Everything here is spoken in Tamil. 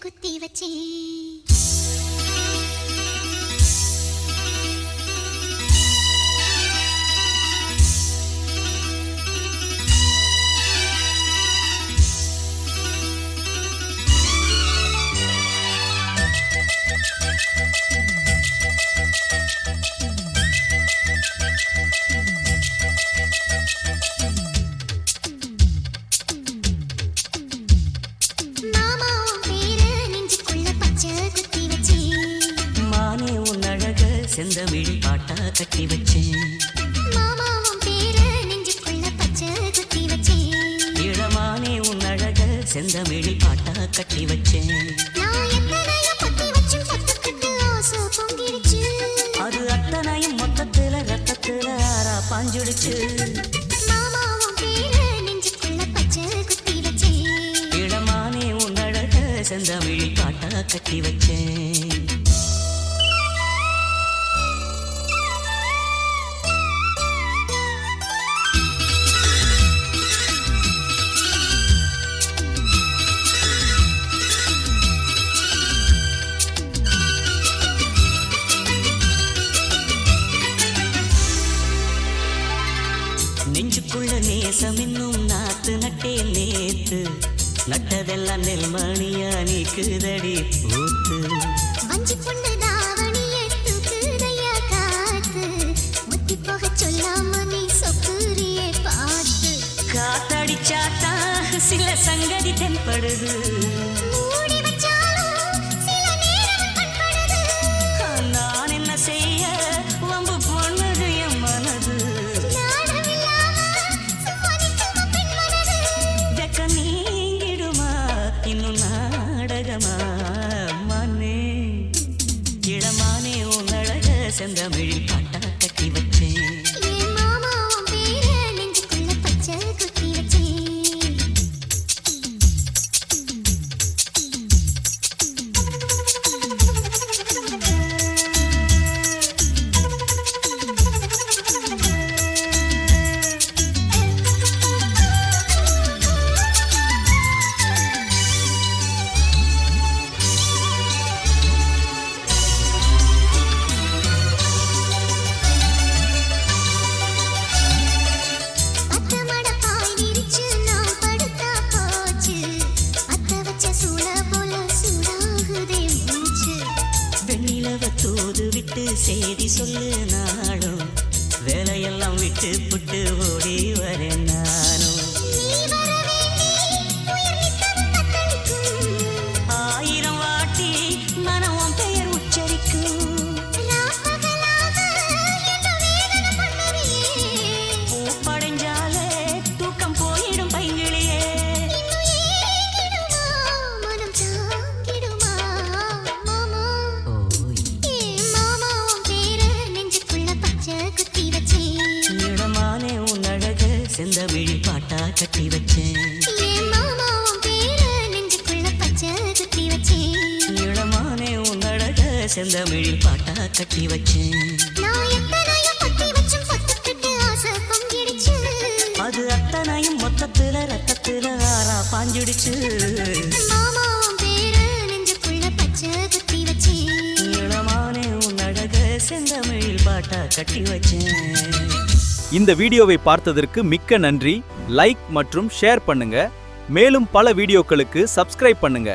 குத்தி வச்சே செந்தமிழ் பாட்டா கட்டி வச்சேன் மாமாவும் பேர நெஞ்சுக்குள்ள பச்சை குத்தி வச்சேன் இளமானே உன் அழக செந்தமிழ் பாட்டா கட்டி வச்சேன் நான் எத்தனையும் பத்தி வச்சு பத்துக்கிட்டு ஆசை பொங்கிடுச்சு அது அத்தனையும் மொத்தத்துல ரத்தத்துல ஆறா பாஞ்சுடுச்சு மாமாவும் பேர நெஞ்சுக்குள்ள பச்சை குத்தி வச்சேன் இளமானே உன் அழக செந்தமிழ் பாட்டா கட்டி வச்சேன் நெஞ்சுக்குள்ள நேசம் இன்னும் நாத்து நட்டே நேத்து நட்டதெல்லாம் நெல்மணியா நீக்குதடி பூத்து வஞ்சி பொண்ணு தாவணியை தூக்குதையா காத்து முத்தி போக சொல்லாம நீ சொக்குரியே பார்த்து காத்தடிச்சாத்தா சில சங்கதி தென்படுது மூடி வச்சாலும் சில நேரம் கண்படுது நான் என்ன செய்ய வம்பு பொண்ணுது என் மனது நீங்கிடுமா இன்னும் நாடகமா மண்ணே இளமானே உன் அழக செந்தமிழ் பாட்டா கட்டி வச்சேன் மாமாவும் பேர நெஞ்சுக்குள்ள பச்சை குத்தி வச்சேன் சேதி சொல்லு நாளும் வேலையெல்லாம் விட்டு புட்டு ஓடி வரேன் நானும் ஆயிரம் வாட்டி மனம் பெயர் உச்சரிக்கும் பூப்படைஞ்சாலே தூக்கம் போயிடும் பைங்கிளியே செந்தமிழ் பாட்டா கட்டி வச்சேன் மாமாவும் பேர நெஞ்சுக்குள்ள பச்சை குத்தி வச்சேன் இளமானே உன் அழக செந்தமிழ் பாட்டா கட்டி வச்சேன் நான் எத்தனையும் பத்தி வச்சு பத்துக்கிட்டு ஆசை பொங்கிடுச்சு அது அத்தனையும் மொத்தத்துல ரத்தத்துல ஆறா பாஞ்சுடுச்சு மாமாவும் பேர நெஞ்சுக்குள்ள பச்சை குத்தி வச்சேன் இளமானே உன் அழக செந்தமிழ் பாட்டா கட்டி வச்சேன். இந்த வீடியோவை பார்த்ததற்கு மிக்க நன்றி. லைக் மற்றும் ஷேர் பண்ணுங்க. மேலும் பல வீடியோக்களுக்கு சப்ஸ்கிரைப் பண்ணுங்க.